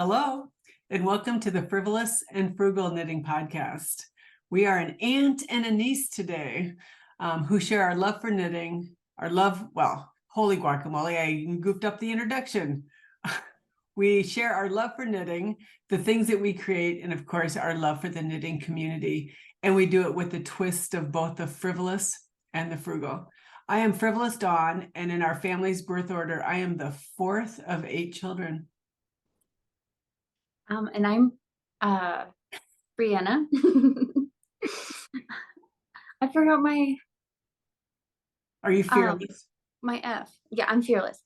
Hello, and welcome to the Frivolous and Frugal Knitting Podcast. We are an aunt and a niece today who share our love for knitting, holy guacamole, I goofed up the introduction. We share our love for knitting, the things that we create, and of course, our love for the knitting community. And we do it with the twist of both the frivolous and the frugal. I am Frivolous Dawn, and in our family's birth order, I am the fourth of 8 children. And I'm Brianna. I forgot my. Are you fearless? My F. Yeah, I'm fearless.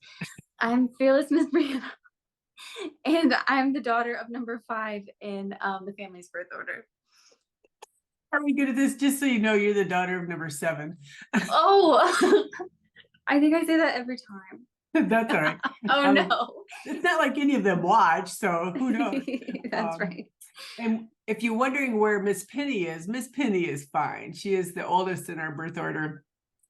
I'm fearless, Miss Brianna, and I'm the daughter of number 5 in the family's birth order. Are we good at this? Just so you know, you're the daughter of number 7. Oh, I think I say that every time. That's all right. Oh no, it's not like any of them watch, so who knows? That's right. And if you're wondering where Miss Penny is fine. She is the oldest in our birth order.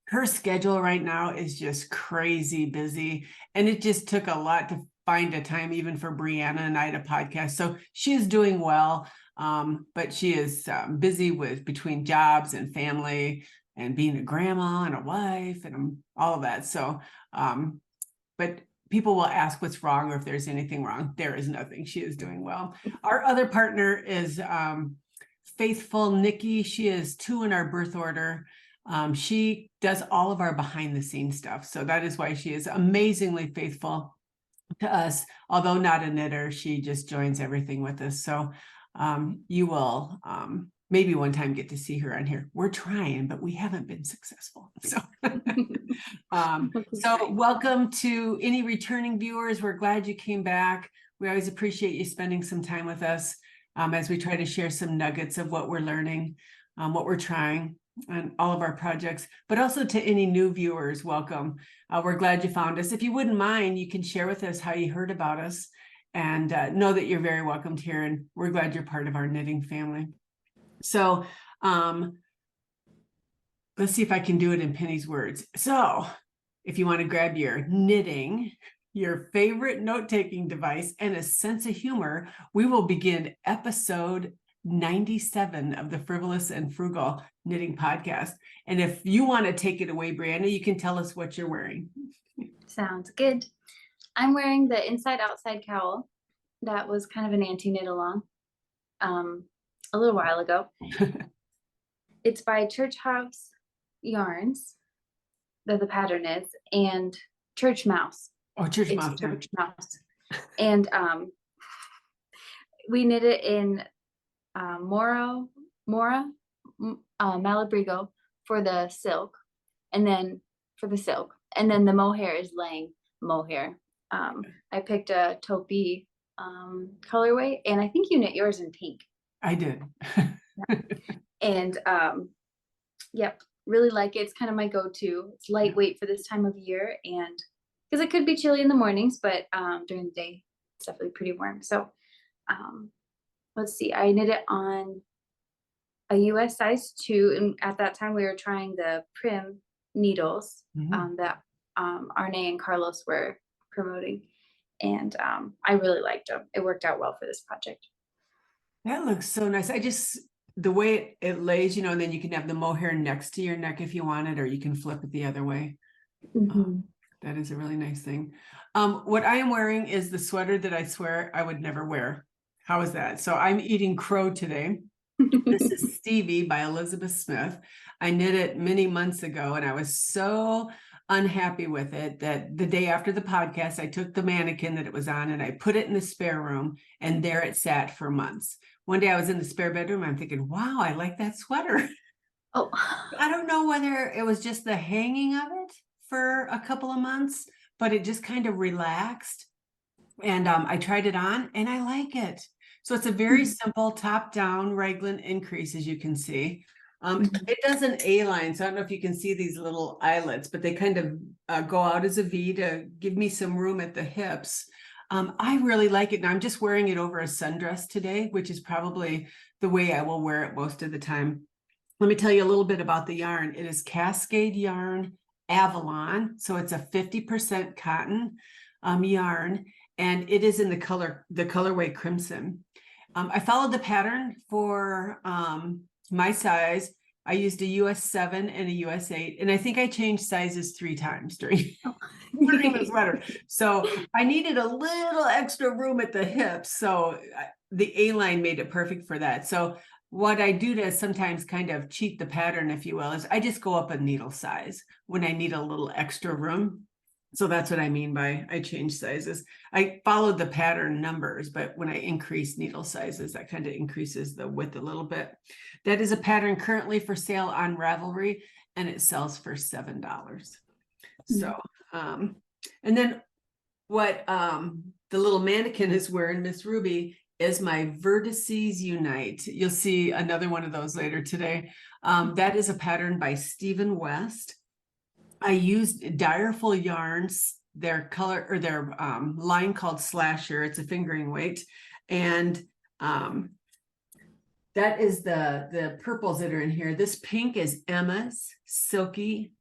Her schedule right now is just crazy busy, and it just took a lot to find a time even for Brianna and I to podcast. So she is doing well, but she is busy with between jobs and family and being a grandma and a wife and all of that. So but people will ask what's wrong or if there's anything wrong. There is nothing. She is doing well. Our other partner is faithful Nicky. She is 2 in our birth order. She does all of our behind the scenes stuff. So that is why she is amazingly faithful to us. Although not a knitter, she just joins everything with us. So you will maybe one time get to see her on here. We're trying, but we haven't been successful. So, so welcome to any returning viewers. We're glad you came back. We always appreciate you spending some time with us as we try to share some nuggets of what we're learning, what we're trying, and all of our projects, but also to any new viewers, welcome. We're glad you found us. If you wouldn't mind, you can share with us how you heard about us and know that you're very welcomed here. And we're glad you're part of our knitting family. So let's see if I can do it in Penny's words. So if you want to grab your knitting, your favorite note-taking device, and a sense of humor, we will begin episode 97 of the Frivolous and Frugal Knitting Podcast. And if you want to take it away, Brianna, you can tell us what you're wearing. Sounds good. I'm wearing the inside outside cowl that was kind of an anti-knit along a little while ago. It's by Churchmouse yarns that the pattern is, and Churchmouse. Oh, Churchmouse. It's Churchmouse. And we knit it in Mora, Malabrigo for the silk, and then the Mohair is laying Mohair. I picked a taupey colorway, and I think you knit yours in pink. I did. And yep, really like it. It's kind of my go-to. It's lightweight for this time of year, and because it could be chilly in the mornings, but during the day it's definitely pretty warm. So let's see, I knit it on a US size 2, and at that time we were trying the Prim needles that Arne and Carlos were promoting, and I really liked them. It worked out well for this project. That looks so nice. The way it lays, and then you can have the mohair next to your neck if you want it, or you can flip it the other way. That is a really nice thing. What I am wearing is the sweater that I swear I would never wear. How is that? So I'm eating crow today. This is Stevie by Elizabeth Smith. I knit it many months ago, and I was so unhappy with it that the day after the podcast, I took the mannequin that it was on and I put it in the spare room, and there it sat for months. One day I was in the spare bedroom. I'm thinking, wow, I like that sweater. Oh, I don't know whether it was just the hanging of it for a couple of months, but it just kind of relaxed. And I tried it on and I like it. So it's a very simple top-down raglan increase, as you can see. It does an A-line, so I don't know if you can see these little eyelets, but they kind of go out as a V to give me some room at the hips. I really like it. Now I'm just wearing it over a sundress today, which is probably the way I will wear it most of the time. Let me tell you a little bit about the yarn. It is Cascade yarn Avalon. So it's a 50% cotton yarn. and it is in the colorway crimson. I followed the pattern for my size. I used a US 7 and a US 8, and I think I changed sizes 3 times during the sweater. So I needed a little extra room at the hips. So the A-line made it perfect for that. So what I do to sometimes kind of cheat the pattern, if you will, is I just go up a needle size when I need a little extra room. So that's what I mean by I change sizes. I followed the pattern numbers, but when I increase needle sizes, that kind of increases the width a little bit. That is a pattern currently for sale on Ravelry, and it sells for $7. So, and then what the little mannequin is wearing, Miss Ruby, is my Vertices Unite. You'll see another one of those later today. That is a pattern by Stephen West. I used Direful yarns, their color or their line called Slasher. It's a fingering weight, and that is the purples that are in here. This pink is Emma's Silky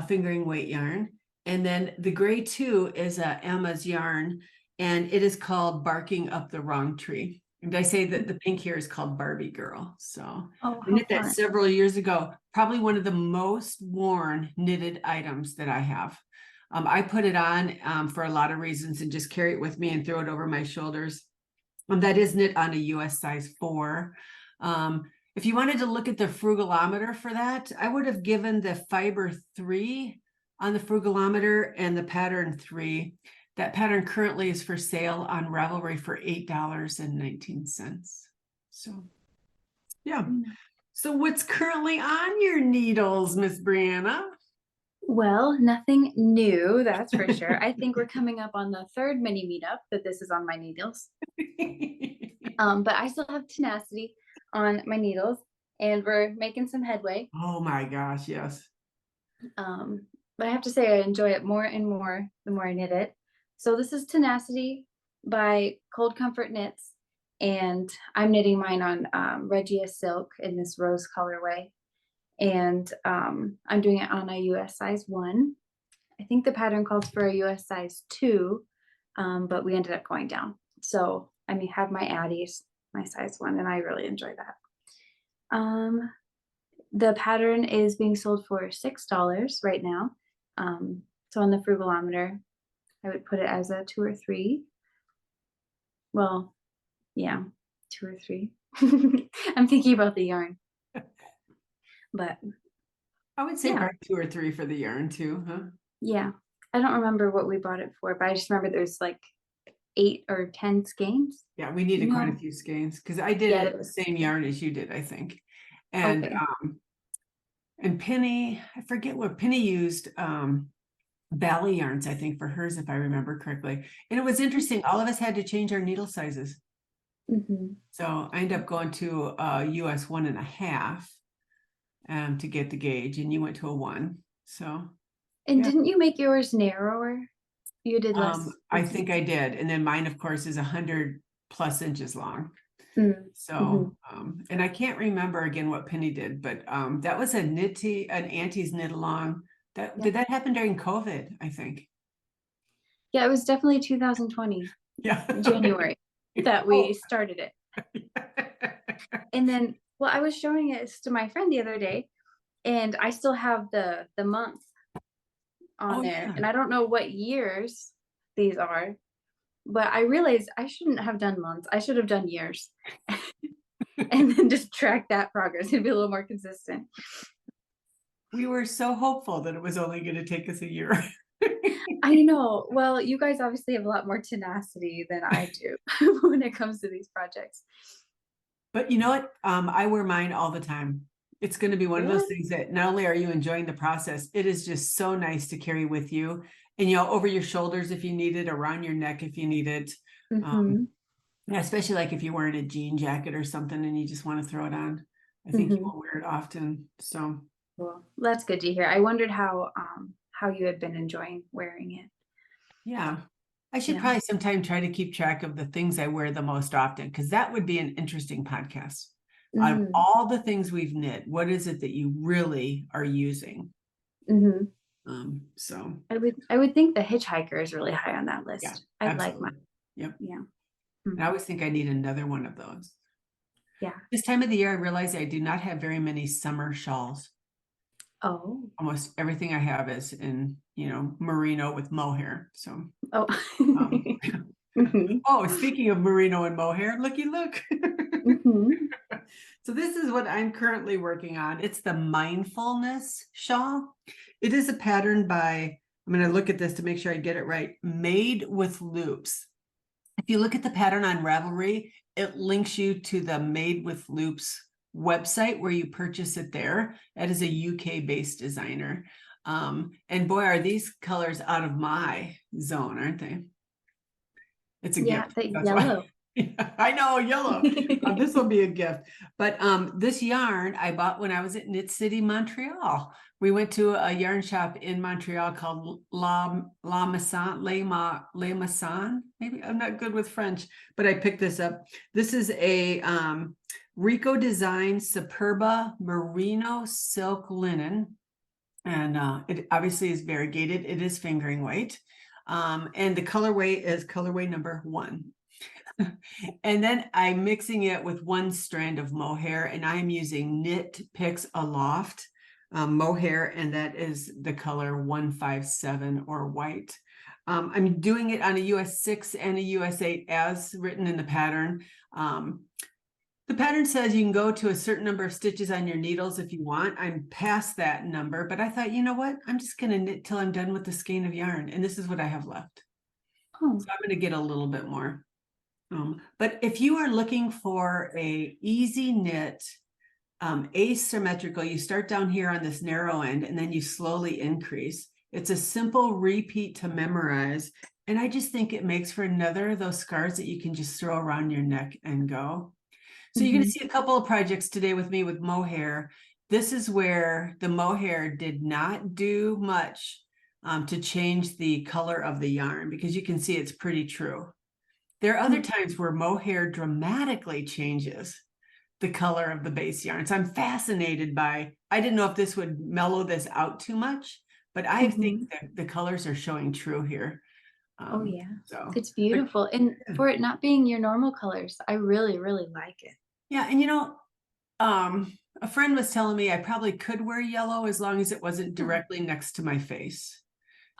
fingering weight yarn, and then the gray too is Emma's yarn, and it is called Barking Up the Wrong Tree. And I say that the pink here is called Barbie Girl. So I knit that several years ago. Probably one of the most worn knitted items that I have. I put it on for a lot of reasons and just carry it with me and throw it over my shoulders. That is knit on a US size 4. If you wanted to look at the Frugalometer for that, I would have given the fiber 3 on the Frugalometer and the pattern 3. That pattern currently is for sale on Ravelry for $8.19. So, yeah. So what's currently on your needles, Miss Brianna? Well, nothing new, that's for sure. I think we're coming up on the 3rd mini meetup that this is on my needles. But I still have Tenacity on my needles, and we're making some headway. Oh my gosh, yes. But I have to say I enjoy it more and more the more I knit it. So this is Tenacity by Cold Comfort Knits, and I'm knitting mine on Regia silk in this rose colorway, and I'm doing it on a US size 1. I think the pattern calls for a US size 2, but we ended up going down. So I may have my Addies, my size 1, and I really enjoy that. The pattern is being sold for $6 right now. So on the Frugalometer, I would put it as a 2 or 3. Well, yeah, 2 or 3. I'm thinking about the yarn. But I would say probably 2 or 3 for the yarn too, huh? Yeah. I don't remember what we bought it for, but I just remember there's like 8 or 10 skeins. Yeah, we needed quite a few skeins because I did it the same yarn as you did, I think. And and Penny, I forget what Penny used. Bally yarns, I think, for hers, if I remember correctly. And it was interesting. All of us had to change our needle sizes. So I ended up going to a US 1.5 to get the gauge, and you went to a 1. So. And didn't you make yours narrower? You did less. I think I did. And then mine, of course, is 100+ inches long. So, and I can't remember again what Penny did, but that was an Auntie's knit along. Did that happen during COVID, I think? Yeah, it was definitely 2020. Yeah. January that we started it. And then, well, I was showing it to my friend the other day, and I still have the month on there. Yeah. And I don't know what years these are, but I realized I shouldn't have done months. I should have done years. And then just track that progress. It'd be a little more consistent. We were so hopeful that it was only going to take us a year. I know. Well, you guys obviously have a lot more tenacity than I do when it comes to these projects. But you know what? I wear mine all the time. It's going to be one of those things that not only are you enjoying the process, it is just so nice to carry with you, and over your shoulders if you need it, around your neck if you need it. Especially like if you're wearing a jean jacket or something and you just want to throw it on. I think you won't wear it often. So. Well, that's good to hear. I wondered how you had been enjoying wearing it. Yeah. I should probably sometime try to keep track of the things I wear the most often, because that would be an interesting podcast. Out of all the things we've knit, what is it that you really are using? So I would think the hitchhiker is really high on that list. Yeah, I like mine. Yep. Yeah. And I always think I need another one of those. Yeah. This time of the year, I realize I do not have very many summer shawls. Oh. Almost everything I have is in, merino with mohair. So, Oh. oh, speaking of merino and mohair, looky, look. So this is what I'm currently working on. It's the Mindfulness shawl. It is a pattern by, I'm going to look at this to make sure I get it right, Made with Loops. If you look at the pattern on Ravelry, it links you to the Made with Loops website where you purchase it there. That is a UK-based designer. And boy, are these colors out of my zone, aren't they? It's a gift. The That's yellow. I know, yellow. This will be a gift. But this yarn I bought when I was at Knit City, Montreal. We went to a yarn shop in Montreal called La Masson, maybe. I'm not good with French, but I picked this up. This is a Rico Design Superba Merino Silk Linen. And it obviously is variegated. It is fingering weight. And the colorway is colorway number 1. And then I'm mixing it with 1 strand of mohair, and I'm using Knit Picks Aloft mohair, and that is the color 157 or white. I'm doing it on a US 6 and a US 8 as written in the pattern. The pattern says you can go to a certain number of stitches on your needles if you want. I'm past that number, but I thought, you know what? I'm just going to knit till I'm done with the skein of yarn, and this is what I have left. Oh. So I'm going to get a little bit more. But if you are looking for a easy knit, asymmetrical, you start down here on this narrow end and then you slowly increase. It's a simple repeat to memorize. And I just think it makes for another of those scarves that you can just throw around your neck and go. So you're going to see a couple of projects today with me with mohair. This is where the mohair did not do much to change the color of the yarn, because you can see it's pretty true. There are other times where mohair dramatically changes the color of the base yarn. So I'm fascinated by, I didn't know if this would mellow this out too much, but I think that the colors are showing true here. Oh yeah, so it's beautiful. And for it not being your normal colors, I really, really like it. Yeah, and a friend was telling me I probably could wear yellow as long as it wasn't directly next to my face.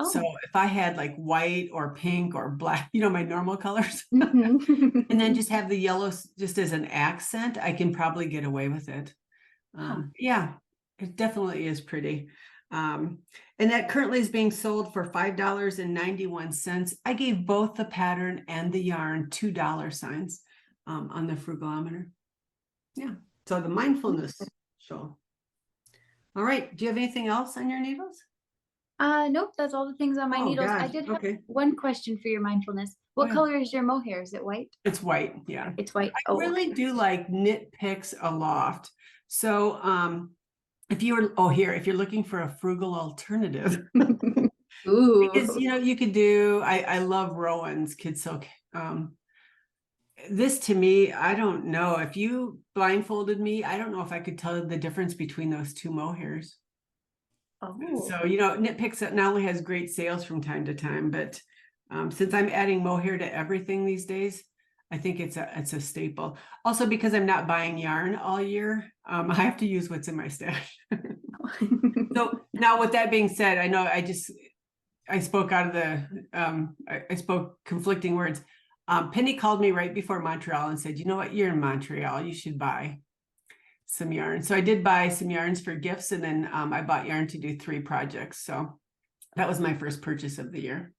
So if I had like white or pink or black, my normal colors, and then just have the yellow just as an accent, I can probably get away with it. Yeah, it definitely is pretty. And that currently is being sold for $5.91. I gave both the pattern and the yarn $2 signs on the Frugalometer. Yeah, so the mindfulness show. All right, do you have anything else on your needles? Nope, that's all the things on my needles. Gosh. I did have one question for your mindfulness. What color is your mohair? Is it white? It's white, yeah. It's white. I really do like Knit Picks Aloft. So if you're looking for a frugal alternative, Ooh. because you could do, I love Rowan's Kid Silk. This to me, I don't know. If you blindfolded me, I don't know if I could tell the difference between those 2 mohairs. So, Knit Picks not only has great sales from time to time, but since I'm adding mohair to everything these days, I think it's a staple. Also, because I'm not buying yarn all year, I have to use what's in my stash. So now, with that being said, I know I spoke out of I spoke conflicting words. Penny called me right before Montreal and said, you know what, you're in Montreal, you should buy some yarn. So I did buy some yarns for gifts, and then I bought yarn to do 3 projects. So that was my first purchase of the year.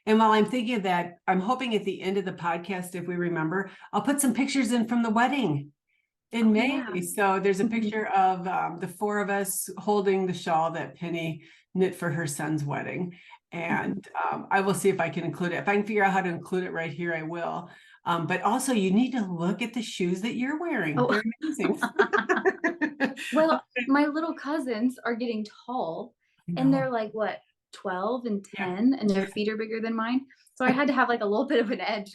And while I'm thinking of that, I'm hoping at the end of the podcast, if we remember, I'll put some pictures in from the wedding in May. Yeah. So there's a picture of the 4 of us holding the shawl that Penny knit for her son's wedding. And I will see if I can include it. If I can figure out how to include it right here, I will. But also, you need to look at the shoes that you're wearing. They're amazing. Well, my little cousins are getting tall, and they're like, what, 12 and 10, and their feet are bigger than mine. So I had to have like a little bit of an edge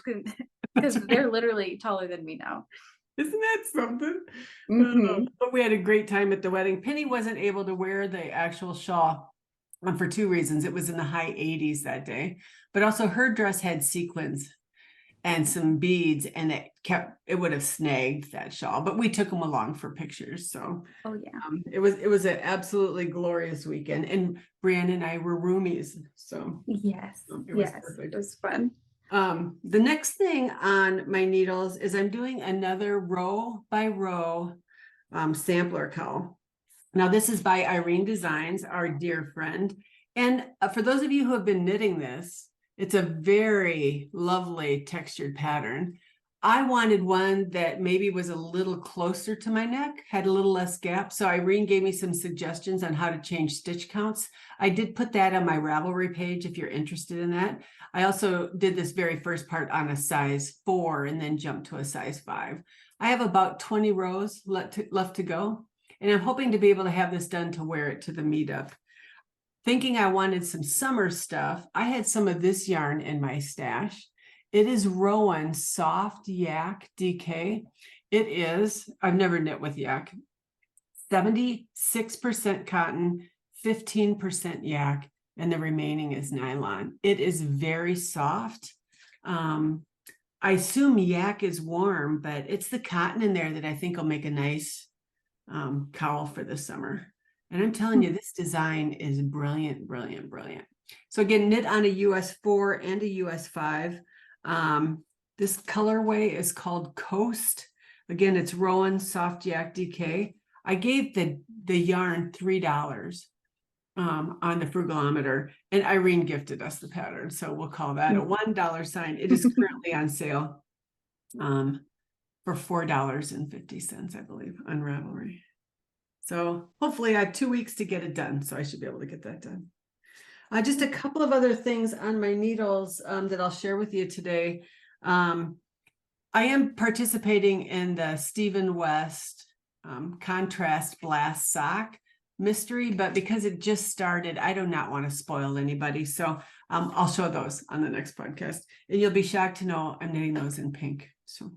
because they're literally taller than me now. Isn't that something? But we had a great time at the wedding. Penny wasn't able to wear the actual shawl for 2 reasons. It was in the high 80s that day, but also her dress had sequins. and some beads, and it would have snagged that shawl, but we took them along for pictures. So Oh yeah. it was an absolutely glorious weekend, and Brianna and I were roomies. So Yes. it was Yes. perfect. It was fun. The next thing on my needles is I'm doing another row by row sampler cowl. Now this is by Irene Designs, our dear friend. And for those of you who have been knitting this, it's a very lovely textured pattern. I wanted one that maybe was a little closer to my neck, had a little less gap. So Irene gave me some suggestions on how to change stitch counts. I did put that on my Ravelry page if you're interested in that. I also did this very first part on a size 4 and then jumped to a size 5. I have about 20 rows left to go. And I'm hoping to be able to have this done to wear it to the meetup. Thinking I wanted some summer stuff, I had some of this yarn in my stash. It is Rowan Soft Yak DK. It is, I've never knit with yak, 76% cotton, 15% yak, and the remaining is nylon. It is very soft. I assume yak is warm, but it's the cotton in there that I think will make a nice cowl for the summer. And I'm telling you, this design is brilliant, brilliant, brilliant. So again, knit on a US 4 and a US 5. This colorway is called Coast. Again, it's Rowan Soft Yak DK. I gave the yarn $3 on the Frugalometer, and Irene gifted us the pattern. So we'll call that a $1 sign. It is currently on sale for $4.50, I believe, on Ravelry. So hopefully I have 2 weeks to get it done. So I should be able to get that done. Just a couple of other things on my needles that I'll share with you today. I am participating in the Stephen West Contrast Blast Sock mystery, but because it just started, I do not want to spoil anybody. So I'll show those on the next podcast. And you'll be shocked to know I'm knitting those in pink. So.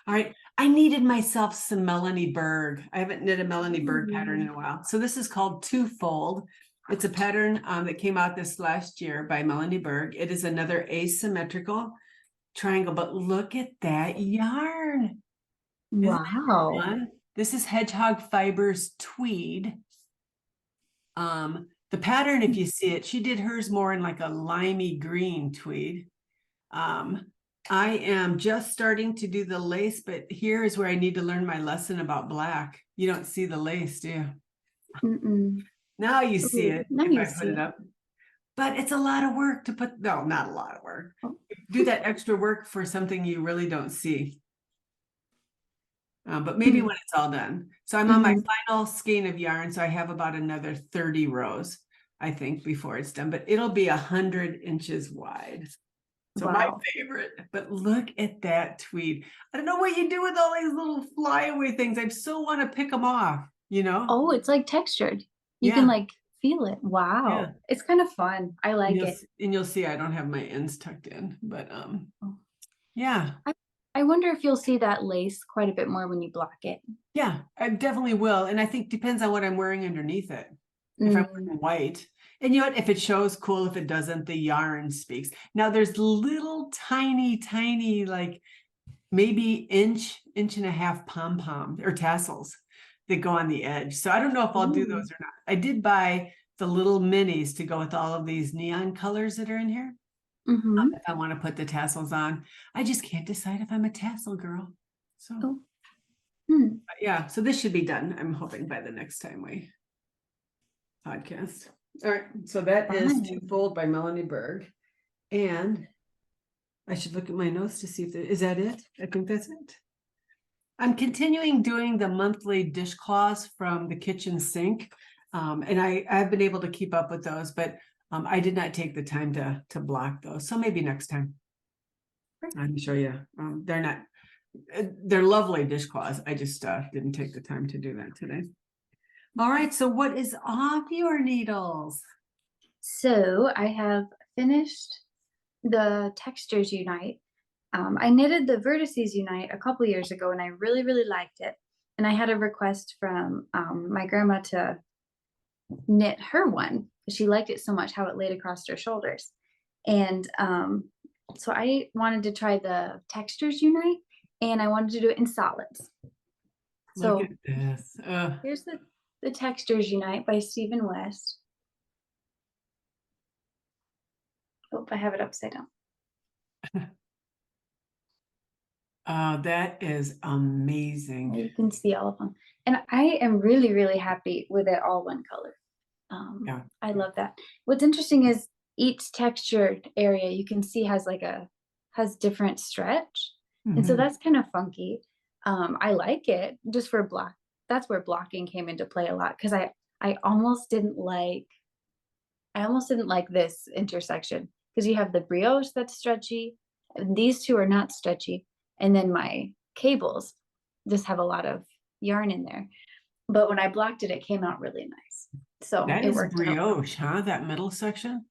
All right. I needed myself some Melanie Berg. I haven't knit a Melanie Berg pattern in a while. So this is called Twofold. It's a pattern that came out this last year by Melanie Berg. It is another asymmetrical triangle, but look at that yarn. Wow. This is Hedgehog Fibers Tweed. The pattern, if you see it, she did hers more in like a limey green tweed. I am just starting to do the lace, but here is where I need to learn my lesson about black. You don't see the lace, do you? Now you see it if I put it up. But it's a lot of work to put, no, not a lot of work. Do that extra work for something you really don't see. But maybe when it's all done. So I'm on my final skein of yarn, so I have about another 30 rows, I think, before it's done. But it'll be 100 inches wide. So my favorite, but look at that tweed. I don't know what you do with all these little flyaway things. I so want to pick them off, you know? Oh, it's like textured. You can like feel it. Wow. Yeah. It's kind of fun. I like it. And you'll see I don't have my ends tucked in, but yeah. I wonder if you'll see that lace quite a bit more when you block it. Yeah, I definitely will. And I think depends on what I'm wearing underneath it. If I'm wearing white. And you know what? If it shows, cool. If it doesn't, the yarn speaks. Now there's little tiny, like maybe inch and a half pom-pom or tassels that go on the edge. So I don't know if I'll do those or not. I did buy the little minis to go with all of these neon colors that are in here. If I want to put the tassels on, I just can't decide if I'm a tassel girl. So yeah, so this should be done. I'm hoping by the next time we podcast. All right, so that is Twofold by Melanie Berg. And I should look at my notes to see if is that it? I think that's it. I'm continuing doing the monthly dishcloths from the kitchen sink. And I've been able to keep up with those, but I did not take the time to block those. So maybe next time I can show you. They're lovely dishcloths. I just didn't take the time to do that today. All right, so what is off your needles? So I have finished the Textures Unite. I knitted the Vertices Unite a couple years ago and I really, really liked it. And I had a request from my grandma to knit her one. She liked it so much how it laid across her shoulders. And So I wanted to try the Textures Unite, and I wanted to do it in solids. Look So at this. here's the Textures Unite by Stephen West. Oh, I have it upside down. Oh, that is amazing. You can see all of them. And I am really, really happy with it all one color. Yeah. I love that. What's interesting is each textured area you can see has different stretch. And so Mhm. that's kind of funky. I like it just for block. That's where blocking came into play a lot because I almost didn't like this intersection because you have the brioche that's stretchy, and these two are not stretchy, and then my cables just have a lot of yarn in there. But when I blocked it, it came out really nice. So That it is worked out. brioche, huh? That middle section.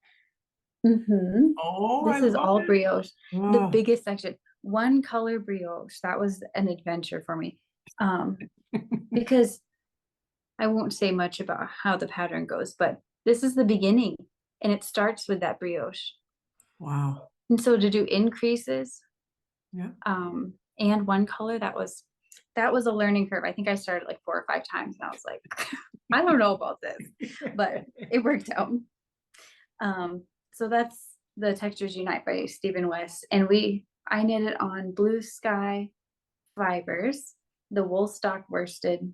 Oh, I This is love all it. brioche, the Oh. biggest section. One color brioche. That was an adventure for me. Because I won't say much about how the pattern goes, but this is the beginning and it starts with that brioche. Wow. And so to do increases, Yeah. and one color, that was a learning curve. I think I started like 4 or 5 times and I was like, I don't know about this, but it worked out. So that's the Textures Unite by Stephen West. And I knit it on Blue Sky fibers, the wool stock worsted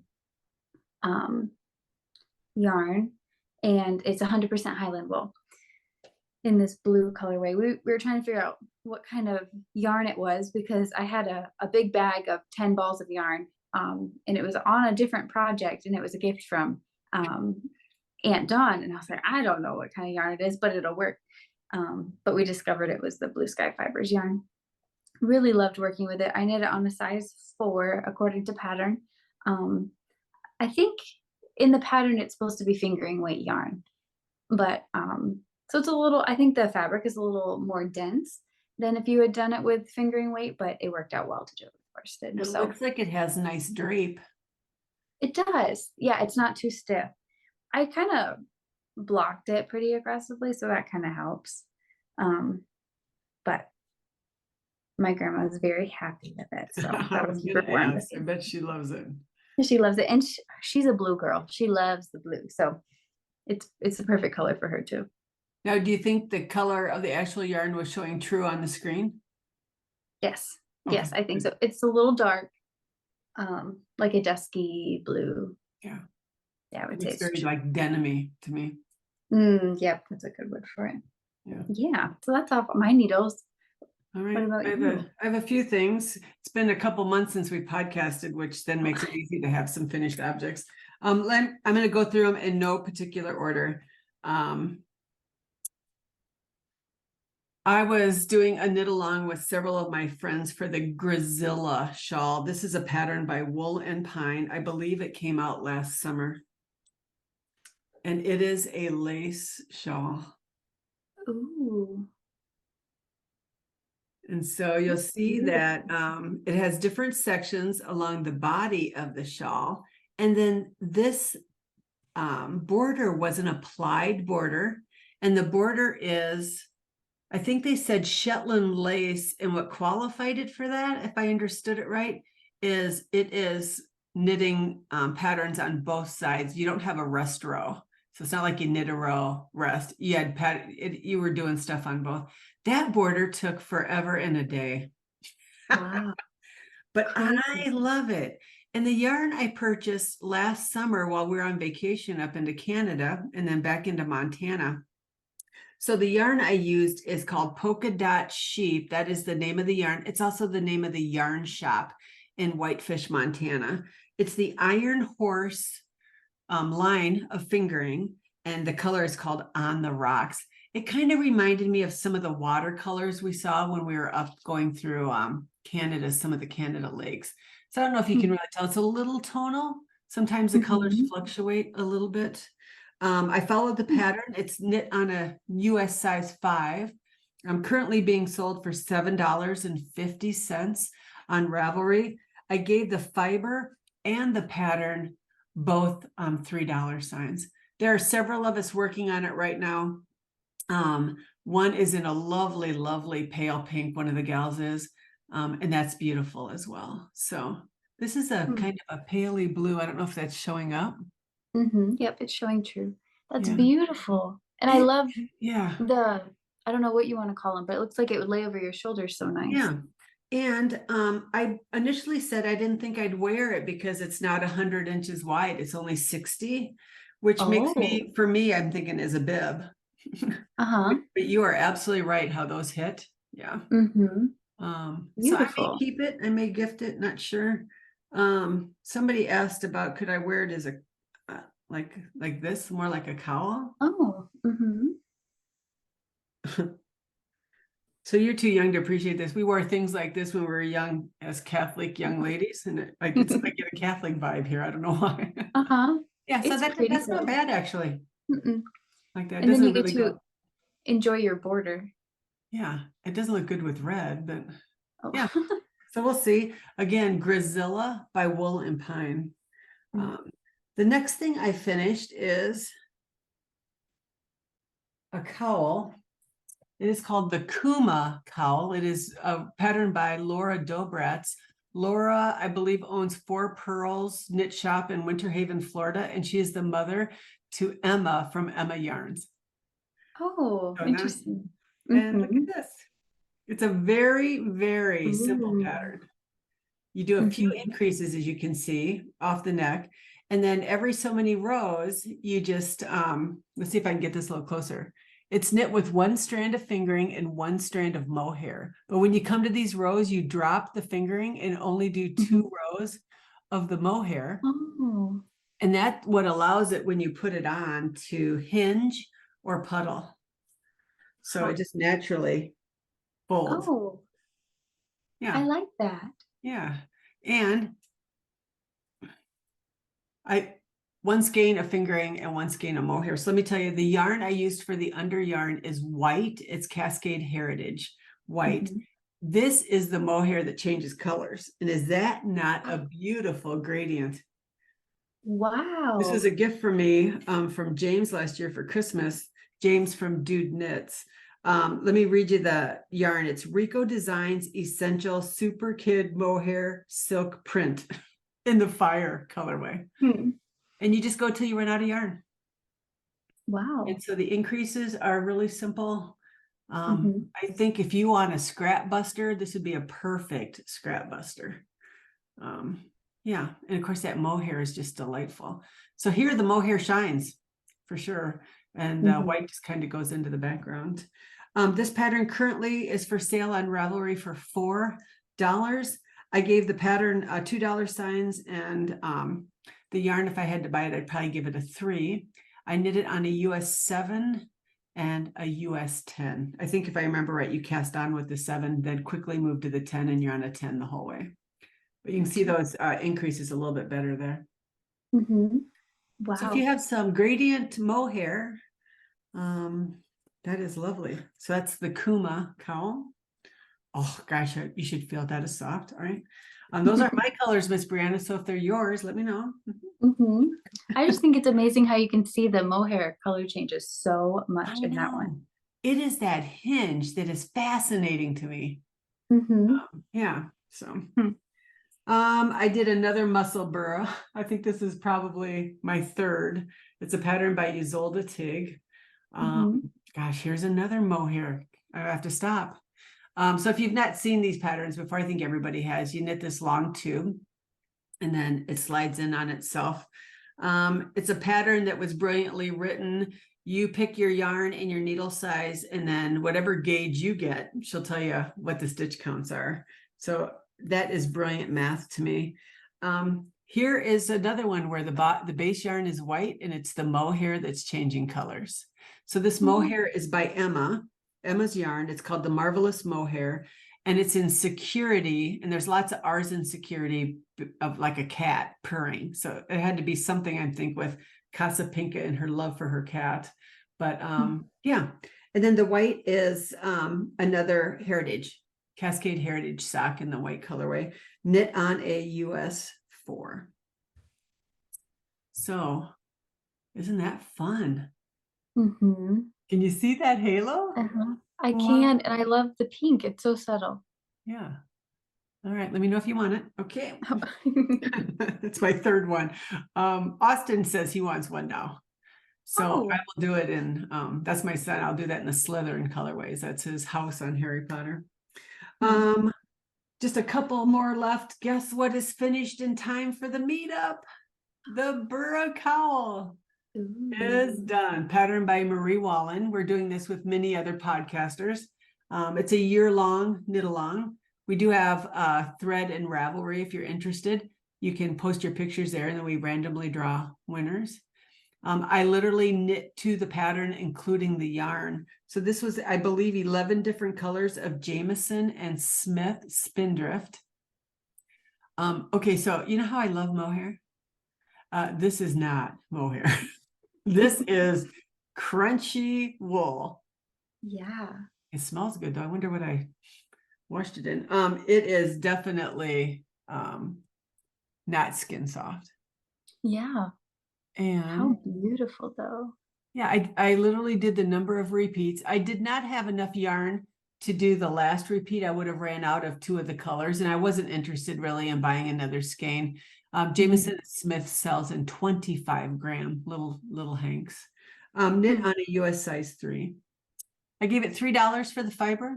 yarn, and it's 100% Highland wool in this blue colorway. We were trying to figure out what kind of yarn it was because I had a big bag of 10 balls of yarn, and it was on a different project, and it was a gift from Aunt Dawn, and I was like, I don't know what kind of yarn it is, but it'll work. But we discovered it was the Blue Sky Fibers yarn. Really loved working with it. I knit it on a size 4 according to pattern. I think in the pattern it's supposed to be fingering weight yarn, but so it's a little, I think the fabric is a little more dense than if you had done it with fingering weight, but it worked out well to do it with worsted. It So looks like it has nice drape. it does. Yeah, it's not too stiff. I kind of blocked it pretty aggressively, so that kind of helps. But my grandma was very happy with it, so that was super warm to see. I bet she loves it. She loves it, and she's a blue girl. She loves the blue, so it's the perfect color for her too. Now, do you think the color of the actual yarn was showing true on the screen? Yes, Okay. yes, I think so. It's a little dark, like a dusky blue. Yeah. Yeah, I would It say looks it's very true. like denim-y to me. Yep, that's a good word for it. Yeah. Yeah, so that's all my needles. All right. What about I have you? I have a few things. It's been a couple months since we podcasted, which then makes it easy to have some finished objects. I'm going to go through them in no particular order. I was doing a knit along with several of my friends for the Grazilla shawl. This is a pattern by Wool and Pine. I believe it came out last summer. And it is a lace shawl. Ooh. And so you'll see that it has different sections along the body of the shawl. And then this border was an applied border. And the border is, I think they said Shetland lace. And what qualified it for that, if I understood it right, is it is knitting patterns on both sides. You don't have a rest row. So it's not like you knit a row, rest. You had you were doing stuff on both. That border took forever and a day. Wow. But Crazy. I love it. And the yarn I purchased last summer while we were on vacation up into Canada and then back into Montana. So the yarn I used is called Polka Dot Sheep. That is the name of the yarn. It's also the name of the yarn shop in Whitefish, Montana. It's the Iron Horse line of fingering, and the color is called On the Rocks. It kind of reminded me of some of the watercolors we saw when we were up going through Canada, some of the Canada lakes. So I don't know if you can really tell. It's a little tonal. Sometimes the colors fluctuate a little bit. I followed the pattern. It's knit on a US size 5. I'm currently being sold for $7.50 on Ravelry. I gave the fiber and the pattern both $3 signs. There are several of us working on it right now. One is in a lovely, lovely pale pink, one of the gals is, and that's beautiful as well. So this is a kind of a paley blue. I don't know if that's showing up. Yep, it's showing true. That's Yeah. beautiful. And I love Yeah. I don't know what you want to call them, but it looks like it would lay over your shoulders so nice. Yeah. And I initially said I didn't think I'd wear it because it's not 100 inches wide. It's only 60, which makes me, for me, I'm thinking is a bib. Uh-huh. But you are absolutely right how those hit. Yeah. So I may Beautiful. keep it, I may gift it, not sure. Somebody asked about could I wear it as a like this, more like a cowl? Oh, So you're too young to appreciate this. We wore things like this when we were young as Catholic young ladies, and I get a Catholic vibe here. I don't know why. Uh-huh. Yeah, so It's pretty that's not though. bad actually. Like that And then you doesn't get really to go. enjoy your border. Yeah, it doesn't look good with red, but Oh. yeah. So we'll see. Again, Grisilla by Wool and Pine. The next thing I finished is a cowl. It is called the Kuma cowl. It is a pattern by Laura Dobratz. Laura, I believe, owns Four Pearls Knit Shop in Winter Haven, Florida, and she is the mother to Emma from Emma Yarns. Oh, So interesting. and look at this. It's a very, very simple pattern. You do a few increases, as you can see, off the neck. And then every so many rows, you just, let's see if I can get this a little closer. It's knit with one strand of fingering and one strand of mohair. But when you come to these rows, you drop the fingering and only do 2 rows of the mohair. Oh. And that's what allows it when you put it on to hinge or puddle. So it just naturally folds. Oh, Yeah. I like that. Yeah. And one skein of fingering and one skein of mohair. So let me tell you, the yarn I used for the under yarn is white. It's Cascade Heritage white. This is the mohair that changes colors. And is that not a beautiful gradient? Wow. This was a gift for me from James last year for Christmas. James from Dude Knits. Let me read you the yarn. It's Rico Designs Essential Super Kid Mohair Silk Print in the fire colorway. And you just go till you run out of yarn. Wow. And so the increases are really simple. I think if you want a scrap buster, this would be a perfect scrap buster. Yeah, and of course that mohair is just delightful. So here the mohair shines for sure, and white just kind of goes into the background. This pattern currently is for sale on Ravelry for $4. I gave the pattern $2 signs, and the yarn, if I had to buy it, I'd probably give it a 3. I knit it on a US 7 and a US 10. I think if I remember right, you cast on with the 7, then quickly move to the 10, and you're on a 10 the whole way. But you can see those increases a little bit better there. Wow. So if you have some gradient mohair, that is lovely. So that's the Kuma cowl. Oh gosh, you should feel that is soft. All right. Those are my colors, Miss Brianna. So if they're yours, let me know. I just think it's amazing how you can see the mohair color changes so much in that one. It is that hinge that is fascinating to me. Yeah. So I did another muscle burra. I think this is probably my 3rd. It's a pattern by Isolde Tig. Gosh, here's another mohair. I have to stop. So if you've not seen these patterns before, I think everybody has. You knit this long tube, and then it slides in on itself. It's a pattern that was brilliantly written. You pick your yarn and your needle size, and then whatever gauge you get, she'll tell you what the stitch counts are. So that is brilliant math to me. Here is another one where the base yarn is white, and it's the mohair that's changing colors. So this mohair is by Emma's yarn. It's called the Marvelous Mohair, and it's in Security, and there's lots of R's in Security of like a cat purring. So it had to be something, I think, with Casa Pinka and her love for her cat. But yeah. And then the white is another Heritage, Cascade Heritage sock in the white colorway, knit on a US 4. So isn't that fun? Can you see that halo? I Wow. can, and I love the pink. It's so subtle. Yeah. All right. Let me know if you want it. Okay. It's my third one. Austin says he wants one now. So I will do it in, that's my son. I'll do that in the Slytherin colorways. That's his house on Harry Potter. Just a couple more left. Guess what is finished in time for the meetup? The Burra Cowl is done. Patterned by Marie Wallen. We're doing this with many other podcasters. It's a year-long knit along. We do have thread and Ravelry if you're interested. You can post your pictures there and then we randomly draw winners. I literally knit to the pattern, including the yarn. So this was, I believe, 11 different colors of Jameson and Smith Spindrift. Okay, so you know how I love mohair? This is not mohair. This is crunchy wool. Yeah. It smells good though. I wonder what I washed it in. It is definitely not skin soft. Yeah. And how beautiful though. Yeah, I literally did the number of repeats. I did not have enough yarn to do the last repeat. I would have ran out of 2 of the colors and I wasn't interested really in buying another skein. Jameson Smith sells in 25-gram little hanks. Knit on a US size 3. I gave it $3 for the fiber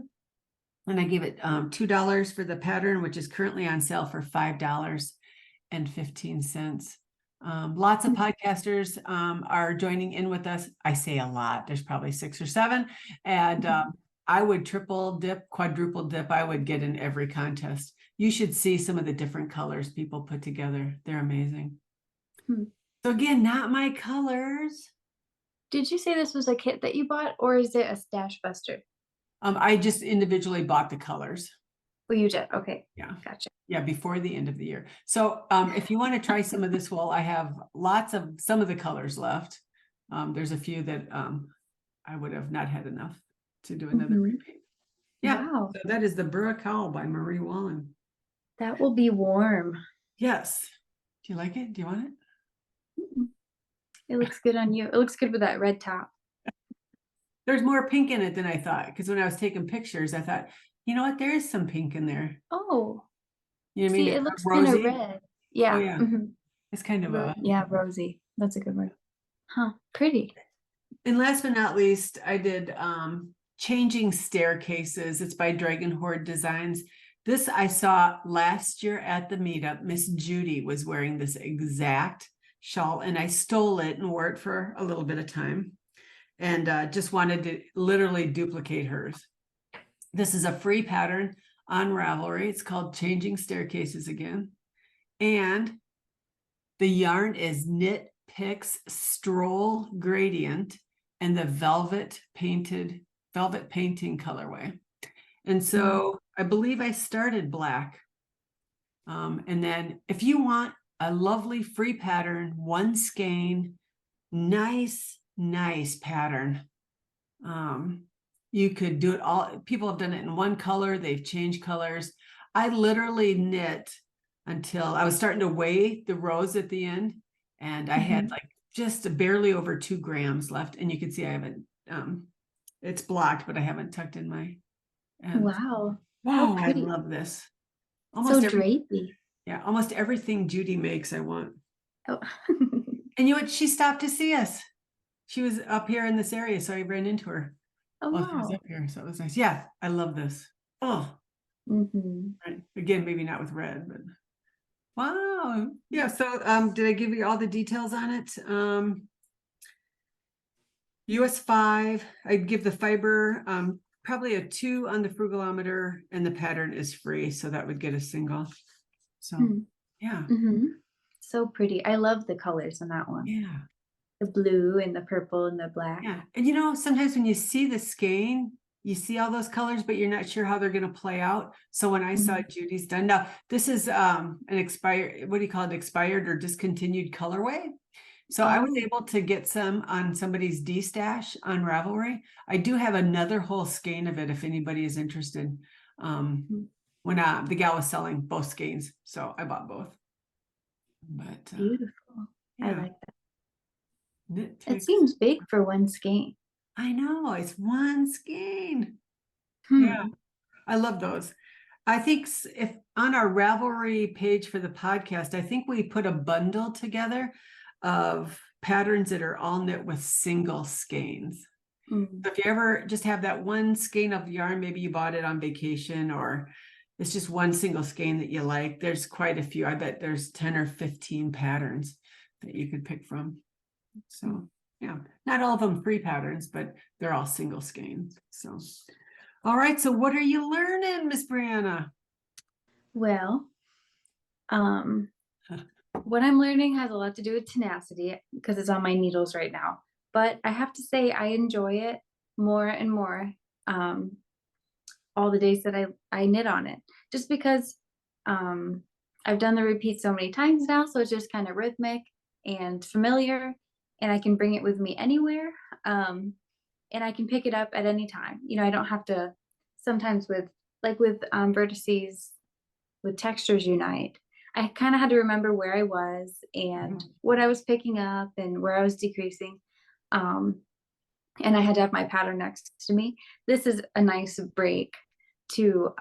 and I gave it $2 for the pattern, which is currently on sale for $5.15. Lots of podcasters are joining in with us. I say a lot. There's probably 6 or 7. And I would triple dip, quadruple dip. I would get in every contest. You should see some of the different colors people put together. They're amazing. So again, not my colors. Did you say this was a kit that you bought or is it a stash buster? I just individually bought the colors. Oh, you did? Okay. Yeah. Gotcha. Yeah, before the end of the year. So if you want to try some of this wool, I have some of the colors left. There's a few that I would have not had enough to do another repeat. Yeah, wow. So that is the Burra Cowl by Marie Wallen. That will be warm. Yes. Do you like it? Do you want it? It looks good on you. It looks good with that red top. There's more pink in it than I thought, because when I was taking pictures, I thought, you know what, there is some pink in there. Oh. You know what I mean? It looks kind of red. Yeah. Oh, yeah. It's kind of yeah, rosy. That's a good word. Huh. Pretty. And last but not least, I did Changing Staircases. It's by Dragon Horde Designs. This I saw last year at the meetup. Miss Judy was wearing this exact shawl and I stole it and wore it for a little bit of time and just wanted to literally duplicate hers. This is a free pattern on Ravelry. It's called Changing Staircases again. And the yarn is Knit Picks Stroll Gradient and the velvet painting colorway. And so I believe I started black. And then if you want a lovely free pattern, 1 skein, nice pattern, you could do it all. People have done it in 1 color. They've changed colors. I literally knit until I was starting to weigh the rows at the end. And I had like just barely over 2 grams left. And you can see I haven't, it's blocked, but I haven't tucked in my ends. Wow. Wow, I love this. Almost so drapey. Yeah, almost everything Judy makes, I want. Oh. And you know what? She stopped to see us. She was up here in this area, so I ran into her. Oh, wow. She was up here, so it was nice. Yeah, I love this. Oh. Right. Again, maybe not with red, but wow. Yeah, so did I give you all the details on it? US 5, I'd give the fiber probably a 2 on the Frugalometer, and the pattern is free, so that would get a single. So yeah. So pretty. I love the colors on that one. Yeah. The blue and the purple and the black. Yeah. And you know, sometimes when you see the skein, you see all those colors, but you're not sure how they're going to play out. So when I saw Judy's done, now this is an expired, what do you call it? Expired or discontinued colorway. So I was able to get some on somebody's D-stash on Ravelry. I do have another whole skein of it if anybody is interested. When the gal was selling both skeins, so I bought both. But beautiful. Yeah. I like that. It seems big for 1 skein. I know, it's one skein. Yeah, Hmm. I love those. I think if on our Ravelry page for the podcast, I think we put a bundle together of patterns that are all knit with single skeins. Mm. So if you ever just have that one skein of yarn, maybe you bought it on vacation or it's just one single skein that you like, there's quite a few. I bet there's 10 or 15 patterns that you could pick from. So yeah, not all of them free patterns, but they're all single skeins. So, all right. So what are you learning, Miss Brianna? Well, um, what I'm learning has a lot to do with tenacity because it's on my needles right now. But I have to say I enjoy it more and more all the days that I knit on it. Just because I've done the repeat so many times now, so it's just kind of rhythmic and familiar, and I can bring it with me anywhere. And I can pick it up at any time. You know, I don't have to sometimes with Vertices with Textures Unite. I kind of had to remember where I was and what I was picking up and where I was decreasing. And I had to have my pattern next to me. This is a nice break to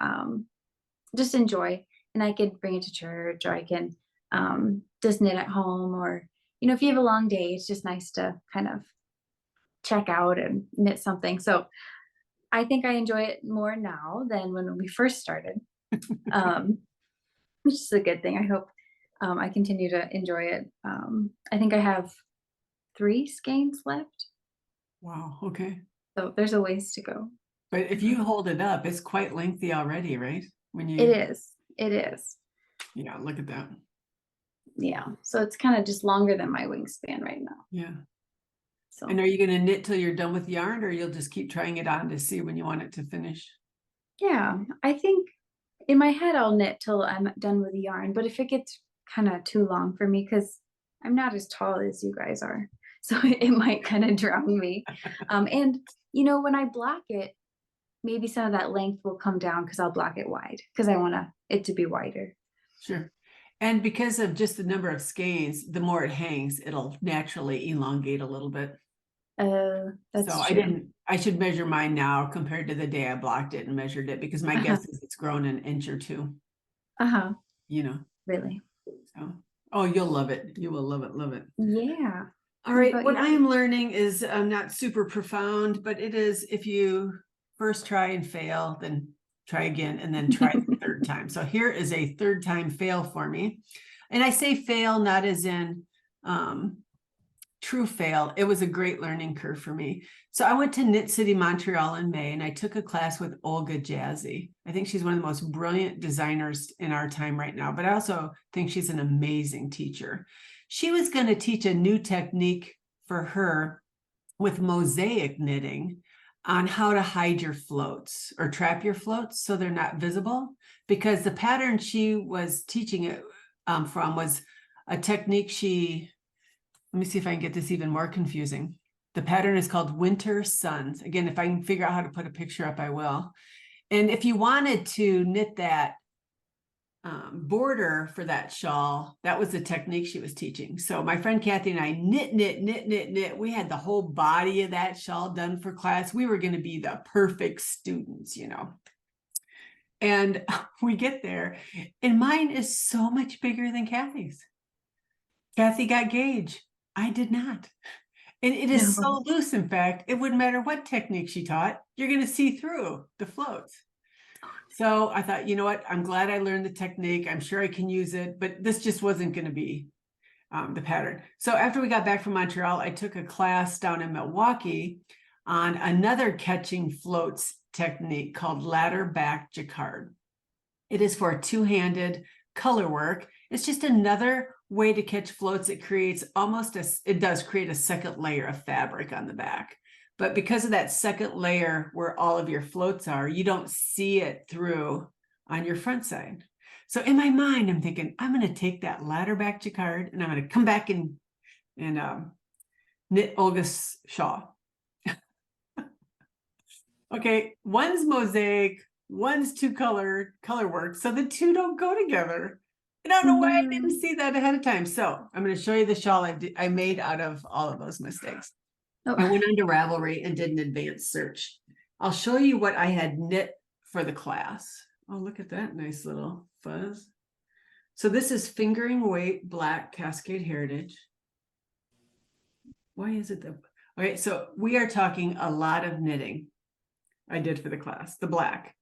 just enjoy. And I can bring it to church, or I can just knit at home, or, you know, if you have a long day, it's just nice to kind of check out and knit something. So I think I enjoy it more now than when we first started, which is a good thing. I hope I continue to enjoy it. I think I have 3 skeins left, Wow. Okay. so there's a ways to go. But if you hold it up, it's quite lengthy already, right? When It you, is. It is. yeah, look at that. Yeah. So it's kind of just longer than my wingspan right now. Yeah. So And are you going to knit till you're done with yarn, or you'll just keep trying it on to see when you want it to finish? yeah, I think in my head I'll knit till I'm done with the yarn. But if it gets kind of too long for me, because I'm not as tall as you guys are, so it might kind of drown me. And you know, when I block it, maybe some of that length will come down because I'll block it wide because I want it to be wider. Sure. And because of just the number of skeins, the more it hangs, it'll naturally elongate a little bit. That's So true. I should measure mine now compared to the day I blocked it and measured it, because my Uh-huh. guess is it's grown an inch or two, Uh-huh. you know. Really? So, oh, you'll love it. You will love it, love it. Yeah. All What right, about what you? I am learning is not super profound, but it is, if you first try and fail, then try again, and then try the third time. So here is a third time fail for me. And I say fail not as in true fail. It was a great learning curve for me. So I went to Knit City, Montreal in May, and I took a class with Olga Jazzy. I think she's one of the most brilliant designers in our time right now, but I also think she's an amazing teacher. She was going to teach a new technique for her with mosaic knitting on how to hide your floats or trap your floats so they're not visible, because the pattern she was teaching it from was a technique let me see if I can get this even more confusing. The pattern is called Winter Suns. Again, if I can figure out how to put a picture up, I will. And if you wanted to knit that border for that shawl, that was the technique she was teaching. So my friend Kathy and I knit. We had the whole body of that shawl done for class. We were going to be the perfect students, you know. And we get there, and mine is so much bigger than Kathy's. Kathy got gauge. I did not. And it is No. so loose, in fact, it wouldn't matter what technique she taught, you're going to see through the floats. So I thought, you know what? I'm glad I learned the technique. I'm sure I can use it, but this just wasn't going to be the pattern. So after we got back from Montreal, I took a class down in Milwaukee on another catching floats technique called ladder back jacquard. It is for two-handed color work. It's just another way to catch floats. It creates it does create a second layer of fabric on the back. But because of that second layer where all of your floats are, you don't see it through on your front side. So in my mind, I'm thinking, I'm going to take that ladder back jacquard and I'm going to come back and knit Olga's shawl. Okay, one's mosaic, one's two color work, so the two don't go together. I don't know why I didn't see that ahead of time. So I'm going to show you the shawl I made out of all of those mistakes. I Oh, went into Ravelry and did an advanced search. I'll show you what I had knit for the class. Oh, look at that nice little fuzz. So this is fingering weight black Cascade Heritage. Why is it that? Okay, so we are talking a lot of knitting I did for the class, the black.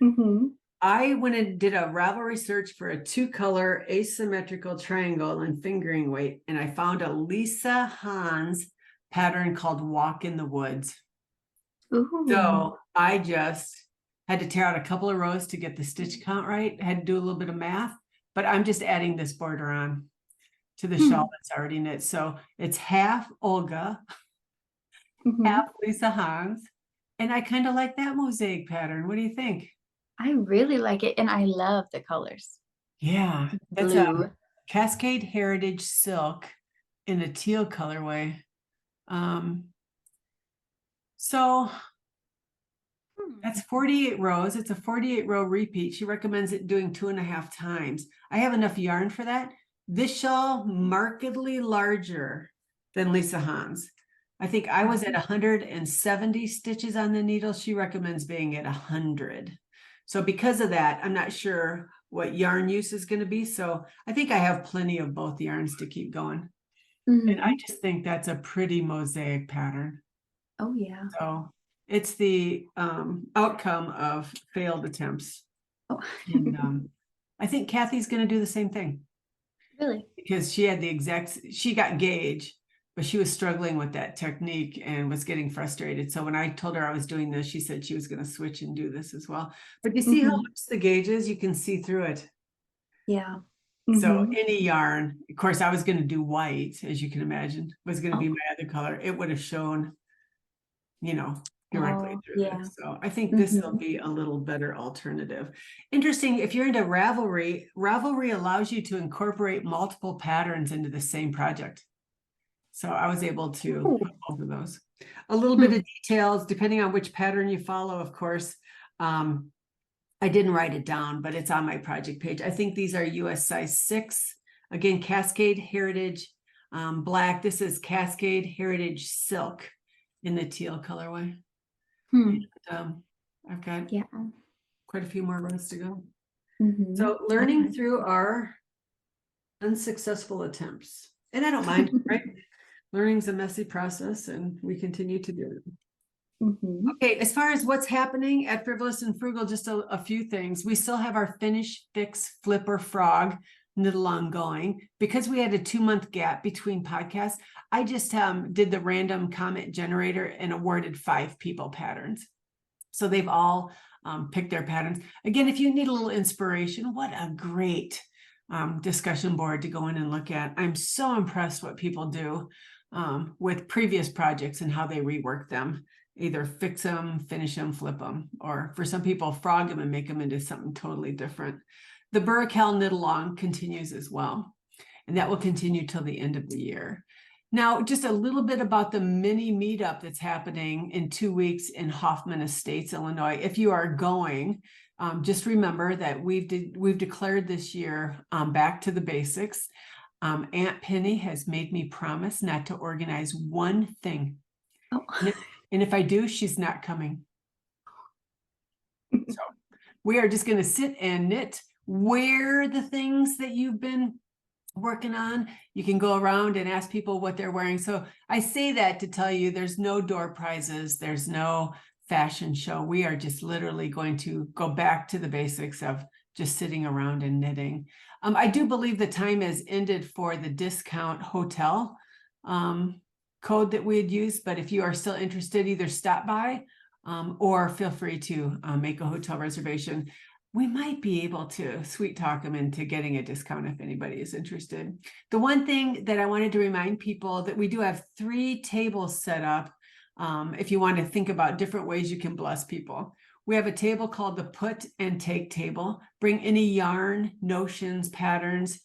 mm-hmm. I went and did a Ravelry search for a 2-color asymmetrical triangle and fingering weight, and I found a Lisa Hans pattern called Walk in the Woods. Ooh. So I just had to tear out a couple of rows to get the stitch count right. I had to do a little bit of math, but I'm just adding this border on to the shawl that's already knit. So it's half Olga, half Lisa Hans, and I kind of like that mosaic pattern. What do you think? I really like it, and I love the colors. Yeah, that's Blue. a Cascade Heritage Silk in a teal colorway. So that's 48 rows. It's a 48 row repeat. She recommends it doing 2.5 times. I have enough yarn for that. This shawl markedly larger than Lisa Hans. I think I was at 170 stitches on the needle. She recommends being at 100. So because of that, I'm not sure what yarn use is going to be. So I think I have plenty of both yarns to keep going. And I just think that's a pretty mosaic pattern. Oh yeah. So it's the outcome of failed attempts. Oh. And I think Kathy's going to do the same thing. Really? Because she had she got gauge, but she was struggling with that technique and was getting frustrated. So when I told her I was doing this, she said she was going to switch and do this as well. But you see how much the gauge is? You can see through it. Yeah. So any yarn, of course, I was going to do white, as you can imagine, was going to be my other color. It would have shown, directly through yeah. it. So I think this will be a little better alternative. Interesting, if you're into Ravelry, Ravelry allows you to incorporate multiple patterns into the same project. So I was able to put both of those. A little bit of details, depending on which pattern you follow, of course. I didn't write it down, but it's on my project page. I think these are US size 6. Again, Cascade Heritage black. This is Cascade Heritage Silk in the teal colorway. And, I've got quite a few more rows to go. So learning through our unsuccessful attempts. And I don't mind, right? Learning's a messy process and we continue to do it. Okay, as far as what's happening at Frivolous and Frugal, just a few things. We still have our finish, fix, flip, or frog knit along going. Because we had a 2-month gap between podcasts, I just did the random comment generator and awarded 5 people patterns. So they've all picked their patterns. Again, if you need a little inspiration, what a great discussion board to go in and look at. I'm so impressed what people do with previous projects and how they rework them. Either fix them, finish them, flip them, or for some people, frog them and make them into something totally different. The Burrical knit along continues as well, and that will continue till the end of the year. Now, just a little bit about the mini meetup that's happening in 2 weeks in Hoffman Estates, Illinois. If you are going, just remember that we've declared this year back to the basics. Aunt Penny has made me promise not to organize one thing. Oh. And if I do, she's not coming. So we are just going to sit and knit. Wear the things that you've been working on. You can go around and ask people what they're wearing. So I say that to tell you there's no door prizes. There's no fashion show. We are just literally going to go back to the basics of just sitting around and knitting. I do believe the time has ended for the discount hotel code that we had used, but if you are still interested, either stop by or feel free to make a hotel reservation. We might be able to sweet talk them into getting a discount if anybody is interested. The one thing that I wanted to remind people that we do have 3 tables set up if you want to think about different ways you can bless people. We have a table called the Put and Take table. Bring any yarn, notions, patterns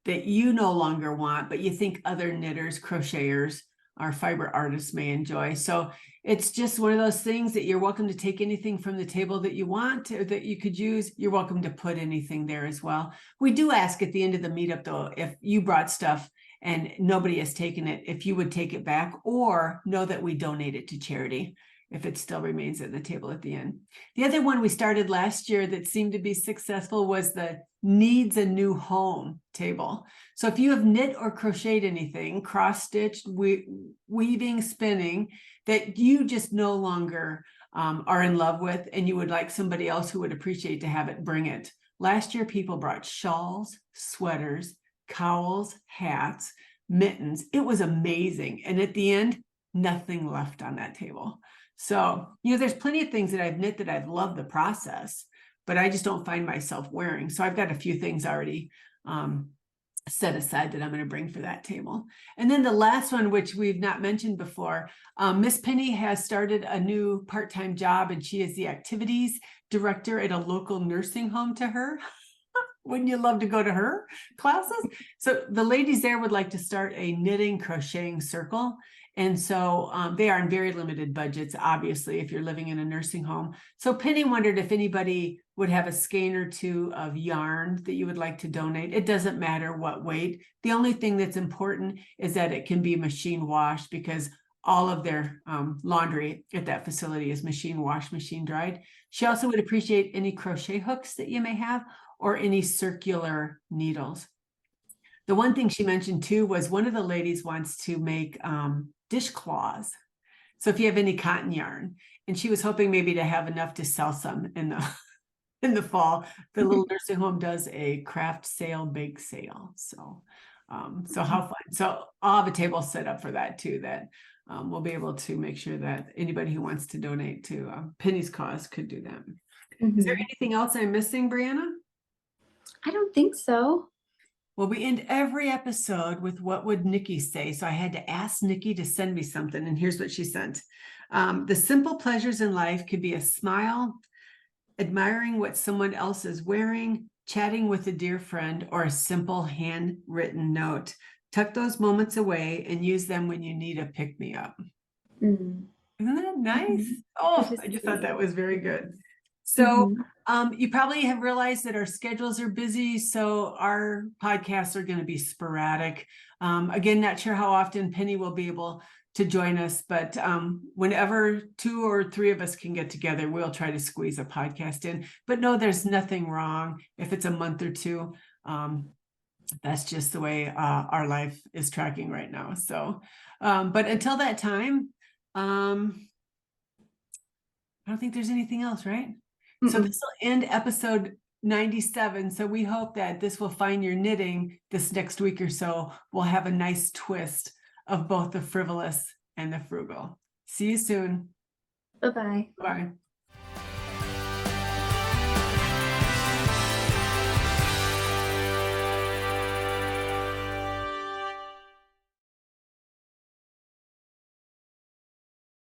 that you no longer want, but you think other knitters, crocheters, or fiber artists may enjoy. So it's just one of those things that you're welcome to take anything from the table that you want or that you could use. You're welcome to put anything there as well. We do ask at the end of the meetup, though, if you brought stuff and nobody has taken it, if you would take it back or know that we donate it to charity if it still remains at the table at the end. The other one we started last year that seemed to be successful was the needs a new home table. So if you have knit or crocheted anything, cross-stitched, weaving, spinning, that you just no longer are in love with, and you would like somebody else who would appreciate to have it, bring it. Last year, people brought shawls, sweaters, cowls, hats, mittens. It was amazing. And at the end, nothing left on that table. So, there's plenty of things that I've knit that I've loved the process, but I just don't find myself wearing. So I've got a few things already set aside that I'm going to bring for that table. And then the last one, which we've not mentioned before, Miss Penny has started a new part-time job, and she is the activities director at a local nursing home to her. Wouldn't you love to go to her classes? So the ladies there would like to start a knitting crocheting circle. And so they are in very limited budgets, obviously, if you're living in a nursing home. So Penny wondered if anybody would have a skein or two of yarn that you would like to donate. It doesn't matter what weight. The only thing that's important is that it can be machine washed, because all of their laundry at that facility is machine washed, machine dried. She also would appreciate any crochet hooks that you may have, or any circular needles. The one thing she mentioned too was one of the ladies wants to make dishcloths. So if you have any cotton yarn, and she was hoping maybe to have enough to sell some in the fall. The little nursing home does a craft sale, bake sale. So how fun. So I'll have a table set up for that too, that we'll be able to make sure that anybody who wants to donate to Penny's cause could do that. Is there anything else I'm missing, Brianna? I don't think so. Well, we end every episode with what would Nicky say? So I had to ask Nicky to send me something, and here's what she sent. The simple pleasures in life could be a smile, admiring what someone else is wearing, chatting with a dear friend, or a simple handwritten note. Tuck those moments away and use them when you need a pick-me-up. Isn't that nice? Oh, I just thought that was very good. So you probably have realized that our schedules are busy, so our podcasts are going to be sporadic. Again, not sure how often Penny will be able to join us, but whenever 2 or 3 of us can get together, we'll try to squeeze a podcast in. But no, there's nothing wrong if it's a month or 2. That's just the way our life is tracking right now. So, but until that time, I don't think there's anything else, right? So this will end episode 97. So we hope that this will find your knitting this next week or so. We'll have a nice twist of both the frivolous and the frugal. See you soon. Bye-bye. Bye.